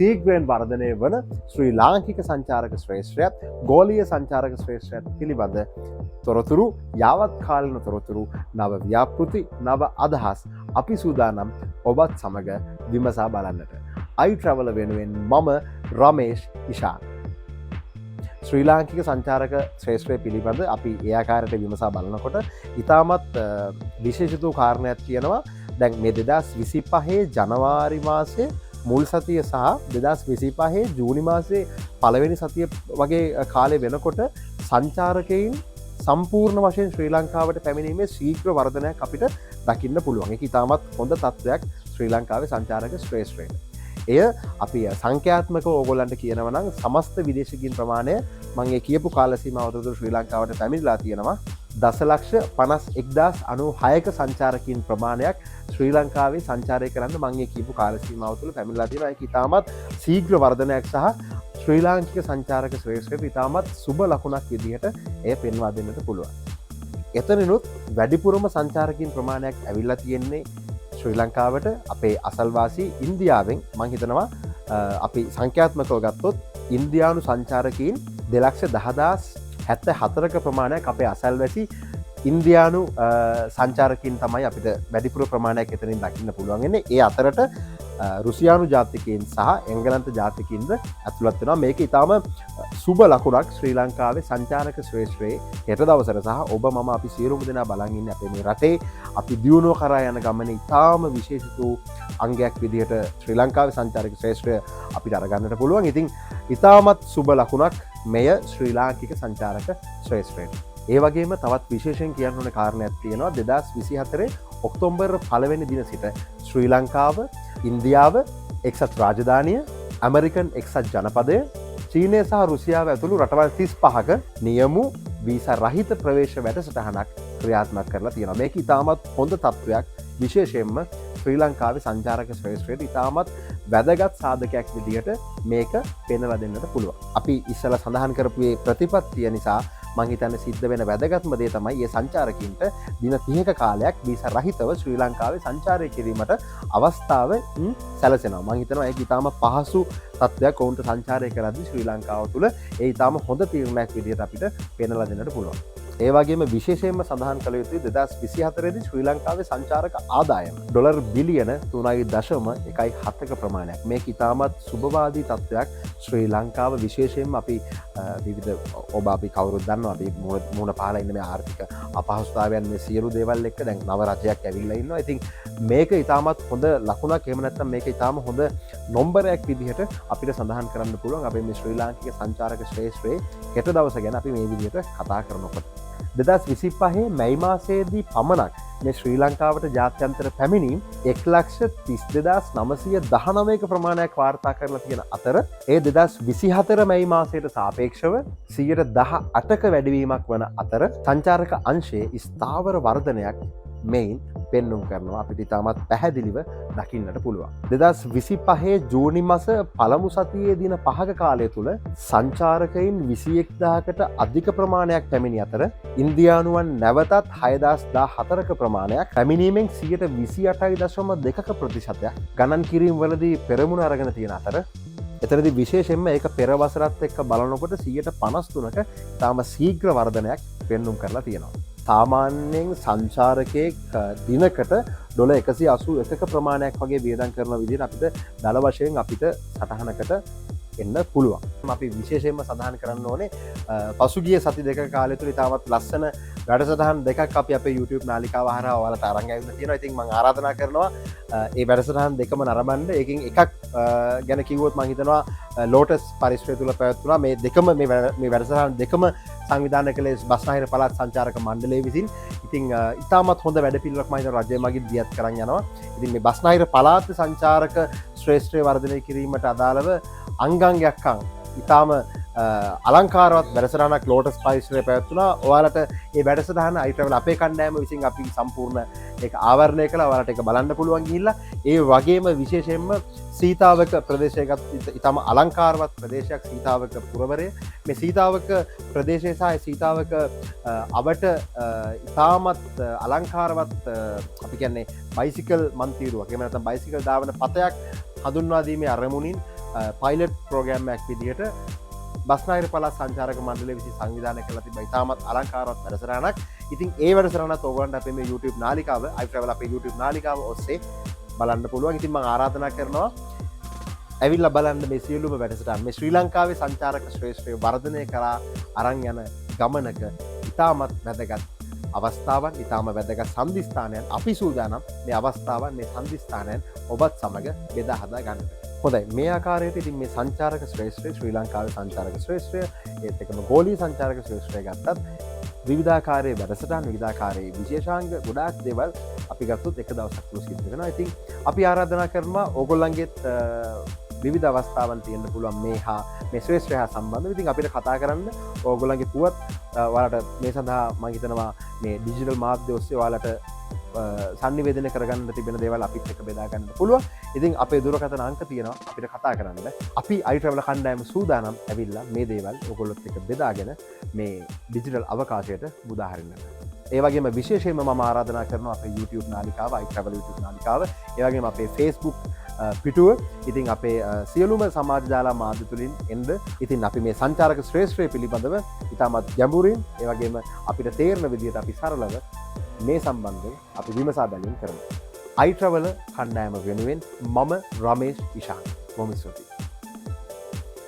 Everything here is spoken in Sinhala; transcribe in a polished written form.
සීග්‍රයෙන් වර්ධනය වන ශ්‍රී ලාංකික සංචාරක ශ්‍රේෂ්ත්‍රයත් ගෝලීය සංචාරක ශ්‍රේෂ්ත්‍රයත් පිළිබඳ තොරතුරු යාවත් කාලන තොරතුරු නව ව්‍යාපෘති නව අදහස් අපි සූදානම් ඔබත් සමඟ විමසා බලන්නට. iTravel වෙනුවෙන් මම රමේෂ් ඉෂාන්. ශ්‍රී ලාංකික සංචාරක ශ්‍රේෂ්ත්‍රය පිළිබඳ අපි ඒ ආකාරයට විමසා බලනකොට ඉතාමත් විශේෂිත කාරණයක් තියෙනවා. දැන් මේ 2025 ජනවාරි මාසයේ මුල් සතිය සහ 2025 ජූනි මාසයේ පළවෙනි සතිය වගේ කාලේ වෙනකොට සංචාරකයින් සම්පූර්ණ වශයෙන් ශ්‍රී ලංකාවට පැමිණීමේ ශීඝ්‍ර වර්ධනයක් අපිට දකින්න පුළුවන්. ඒක ඉතාමත් හොඳ තත්ත්වයක් ශ්‍රී ලංකාවේ සංචාරක ශ්‍රේෂ්ත්‍රයට. එය අපි සංඛ්‍යාත්මකව ඕගොල්ලන්ට කියනවා නම් සමස්ත විදේශිකින් ප්‍රමාණය මම ඒ කියපු කාල සීමාව තුළ ශ්‍රී ලංකාවට පැමිණලා තියෙනවා. 10,56,096ක සංචාරකින් ප්‍රමාණයක් ශ්‍රී ලංකාවේ සංචාරය කරන්න මම ඒ කියපු කාල සීමාව තුළ පැමිණලා තියෙනවා. ඒක ඉතාමත් ශීඝ්‍ර වර්ධනයක් සහ ශ්‍රී ලාංකික සංචාරක ශ්‍රේෂ්ත්‍රයට ඉතාමත් සුබ ලකුණක් විදිහට එය පෙන්වා දෙන්නට පුළුවන්. එතනිනුත් වැඩිපුරම සංචාරකින් ප්‍රමාණයක් ඇවිල්ලා තියෙන්නේ ශ්‍රී ලංකාවට අපේ අසල්වාසී ඉන්දියාවෙන්. මං හිතනවා අපි සංඛ්‍යාත්මකව ගත්තොත් ඉන්දියානු සංචාරකීන් 2,10,074ක ප්‍රමාණයක් අපේ අසල්වැසි ඉන්දියානු සංචාරකින් තමයි අපිට වැඩිපුර ප්‍රමාණයක් එතනින් දකින්න පුළුවන් වෙන්නේ. ඒ අතරට රුසියානු ජාතිකයන් සහ එංගලන්ත ජාතිකින්ද ඇතුළත් වෙනවා. මේක ඉතාම සුබ ලකුණක් ශ්‍රී ලංකාවේ සංචාරක ශ්‍රේෂ්ත්‍රයේ හෙට දවසට සහ ඔබ මම අපි සියලුම දෙනා බලන් ඉන්නේ අපේ මේ රටේ අපි දියුණුව කරා යන ගමනේ ඉතාම විශේෂිත වූ අංගයක් විදිහට ශ්‍රී ලංකාවේ සංචාරක ශ්‍රේෂ්ත්‍රය අපිට අරගන්නට පුළුවන්. ඉතින් ඉතාමත් සුබ ලකුණක් මෙය ශ්‍රී ලාංකික සංචාරක ශ්‍රේෂ්ත්‍රයට. ඒ වගේම තවත් විශේෂයෙන් කියන්න ඕන කාරණයක් තියෙනවා. 2024 ඔක්තෝබර් 1 වෙනි දින සිට ශ්‍රී ලංකාව, ඉන්දියාව, එක්සත් රාජධානිය, ඇමරිකන් එක්සත් ජනපදය, චීනය සහ රුසියාව ඇතුළු රටවල් 35ක නියමු වීසා රහිත ප්‍රවේශ වැඩසටහනක් ක්‍රියාත්මක කරලා තියෙනවා. මේක ඉතාමත් හොඳ තත්ත්වයක්. විශේෂයෙන්ම ශ්‍රී ලංකාවේ සංචාරක ශ්‍රේෂ්ත්‍රයට ඉතාමත් වැදගත් සාධකයක් විදිහට මේක පෙන්වලා දෙන්නට පුළුවන්. අපි ඉස්සලා සඳහන් කරපු මේ ප්‍රතිපත්තිය නිසා මං හිතන්නේ සිද්ධ වෙන වැදගත්ම දේ තමයි මේ සංචාරකින්ට දින 30ක කාලයක් වීසා රහිතව ශ්‍රී ලංකාවේ සංචාරය කිරීමට අවස්ථාව සැලසෙනවා. මං හිතනවා ඒක ඉතාම පහසු තත්ත්වයක් ඔවුන්ට සංචාරය කරද්දී ශ්‍රී ලංකාව තුළ ඒ ඉතාම හොඳ තීරණයක් විදිහට අපිට පෙන්වලා දෙන්නට පුළුවන්. ඒ වගේම විශේෂයෙන්ම සඳහන් කළ යුතුයි 2024 දී ශ්‍රී ලංකාවේ සංචාරක ආදායම ඩොලර් බිලියන 3.1ක ප්‍රමාණයක්. මේක ඉතාමත් සුබවාදී තත්ත්වයක්. ශ්‍රී ලංකාව විශේෂයෙන්ම අපි විවිධ ඔබ අපි කවුරුත් දන්නවා අපි මුණ පාලා ඉන්න මේ ආර්ථික අපහසුතාවයන් මේ සියලු දේවල් එක්ක දැන් නව රජයක් ඇවිල්ලා ඉන්නවා. ඉතින් මේක ඉතාමත් හොඳ ලකුණක්. එහෙම නැත්නම් මේක ඉතාම හොඳ නොම්බරයක් විදිහට අපිට සඳහන් කරන්න පුළුවන්. අපේ මේ ශ්‍රී ලාංකික සංචාරක ශ්‍රේෂ්ත්‍රයේ හෙට දවස ගැන අපි මේ විදිහට කතා කරනකොට 2025 මැයි මාසයේදී පමණක් මේ ශ්‍රී ලංකාවට ජාත්‍යන්තර පැමිණීම් 1,32,919ක ප්‍රමාණයක් වාර්තා කරලා තියෙන අතර ඒ 2024 මැයි මාසයට සාපේක්ෂව 18%ක වැඩිවීමක් වන අතර සංචාරක අංශයේ ස්ථාවර වර්ධනයක් මෙයින් පෙන්නුම් කරනවා. අපිට ඉතාමත් පැහැදිලිව දකින්නට පුළුවන්. 2025 ජූනි මාස පළමු සතියේ දින 5ක කාලය තුළ සංචාරකයින් 21,000කට අධික ප්‍රමාණයක් පැමිණි අතර ඉන්දියානුවන් නැවතත් 6,014ක ප්‍රමාණයක් පැමිණීමෙන් 28.2% ගණන් කිරීම් වලදී පෙරමුණ අරගෙන තියෙන අතර එතනදි විශේෂයෙන්ම ඒක පෙර වසරත් එක්ක බලනකොට 53ක තාම ශීඝ්‍ර වර්ධනයක් පෙන්නුම් කරලා තියෙනවා. සාමාන්‍යයෙන් සංචාරකයෙක් දිනකට ඩොලර් 181ක ප්‍රමාණයක් වගේ වියදම් කරන විදිහට අපිට දල වශයෙන් අපිට සටහනකට එන්න පුළුවන්. අපි විශේෂයෙන්ම සඳහන් කරන්න ඕනේ පසුගිය සති දෙක කාලය තුළ ඉතාමත් ලස්සන වැඩසටහන් දෙකක් අපි අපේ YouTube නාලිකාව හරහා ඔයාලට අරන් ඇවිල්ලා තියෙනවා. ඉතින් මම ආරාධනා කරනවා ඒ වැඩසටහන් දෙකම නරඹන්න. ඒකෙන් එකක් ගැන කිව්වොත් මම හිතනවා ලෝටස් පරිශ්‍රය තුළ පැවැත්වුණා මේ දෙකම මේ වැඩසටහන් දෙකම සංවිධානය කළේ බස්නාහිර පළාත් සංචාරක මණ්ඩලය විසින්. ඉතින් ඉතාමත් හොඳ වැඩපිළිවෙලක් මම හිතනවා රජය මගින් දියත් කරන් යනවා. ඉතින් මේ බස්නාහිර පළාත් සංචාරක ශ්‍රේෂ්ත්‍රය වර්ධනය කිරීමට අදාළව අංගංගයක්කං ඉතාම අලංකාරවත් වැඩසටහනක් ලෝටස් පරිශ්‍රයේ පැවැත්වුණා. ඔයාලට මේ වැඩසටහන iTravel අපේ කණ්ඩායම විසින් අපි සම්පූර්ණ ඒක ආවරණය කළා. ඔයාලට ඒක බලන්න පුළුවන් ගිහිල්ලා. ඒ වගේම විශේෂයෙන්ම සීතාවක ප්‍රදේශයකත් ඉතාම අලංකාරවත් ප්‍රදේශයක් සීතාවක පුරවරය. මේ සීතාවක ප්‍රදේශය සහ සීතාවක අවට ඉතාමත් අලංකාරවත් අපි කියන්නේ බයිසිකල් මන්තිරුවක්. එහෙම නැත්නම් බයිසිකල් දාවන පතයක් හඳුන්වා දීමේ අරමුණින් පයිලට් ප්‍රෝග්‍රෑම්මයක් විදිහට බස්නාහිර පළාත් සංචාරක මණ්ඩලය විසින් සංවිධානය කරලා තිබෙන ඉතාමත් අලංකාරවත් වැඩසටහනක්. ඉතින් ඒ වැඩසටහනත් ඕගොල්ලන්ට අපේ මේ YouTube නාලිකාව iTravel අපේ YouTube නාලිකාව ඔස්සේ බලන්න පුළුවන්. ඉතින් මම ආරාධනා කරනවා ඇවිල්ලා බලන්න මේ සියලුම වැඩසටහන්. මේ ශ්‍රී ලංකාවේ සංචාරක ශ්‍රේෂ්ඨය වර්ධනය කරා අරන් යන ගමනක ඉතාමත් වැදගත් අවස්ථාවන්, ඉතාම වැදගත් සම්දිස්ථානයන් අපි සූදානම් මේ අවස්ථාවන්, මේ සම්දිස්ථානයන් ඔබත් සමග බෙදා හදා ගන්නට. හොඳයි, මේ ආකාරයට ඉතින් මේ සංචාරක ශ්‍රේෂ්ඨය, ශ්‍රී ලංකාවේ සංචාරක ශ්‍රේෂ්ඨය, ඒත් එක්කම ගෝලීය සංචාරක ශ්‍රේෂ්ඨය ගත්තත් විවිධාකාරයේ වැඩසටහන්, විවිධාකාරයේ විශේෂාංග ගොඩාක් දේවල් අපි ගත්තොත් එක දවසක් තුල සිද්ධ වෙනවා. ඉතින් අපි ආරාධනා කරනවා ඕගොල්ලන්ගේත් විවිධ අවස්ථාවන් තියෙන්න පුළුවන් මේ ශ්‍රේෂ්ඨය හා සම්බන්ධව. ඉතින් අපිට කතා කරන්න ඕගොල්ලන්ගේ පුවත් ඔයාලට මේ සඳහා මම හිතනවා මේ ඩිජිටල් මාධ්‍ය ඔස්සේ ඔයාලට සංනිවේදනය කරගන්න තිබෙන දේවල් අපිත් එක්ක බෙදා ගන්න පුළුවන්. ඉතින් අපේ දුරකථන අංක තියෙනවා අපිට කතා කරන්න. අපි iTravel කණ්ඩායම සූදානම් ඇවිල්ලා මේ දේවල් ඔයගොල්ලොත් එක්ක බෙදාගෙන මේ ඩිජිටල් අවකාශයට මුදා හරින්නට. ඒ වගේම විශේෂයෙන්ම මම ආරාධනා කරනවා අපේ YouTube නාලිකාව, iTravel YouTube නාලිකාව, ඒ වගේම අපේ Facebook පිටුව, ඉතින් අපේ සියලුම සමාජ ජාලා මාධ්‍ය තුලින් එන්න. ඉතින් අපි මේ සංචාරක ශ්‍රේෂ්ඨය පිළිබඳව ඉතාමත් ගැඹුරින්, ඒ වගේම අපිට තේරෙන විදිහට අපි සරලව මේ සම්බන්ධයෙන් අපි විමසා බැලීම් කරමු. iTravel කණ්ඩායම වෙනුවෙන් මම රමේෂ් ඉෂාන්. බොහොම ස්තුතියි.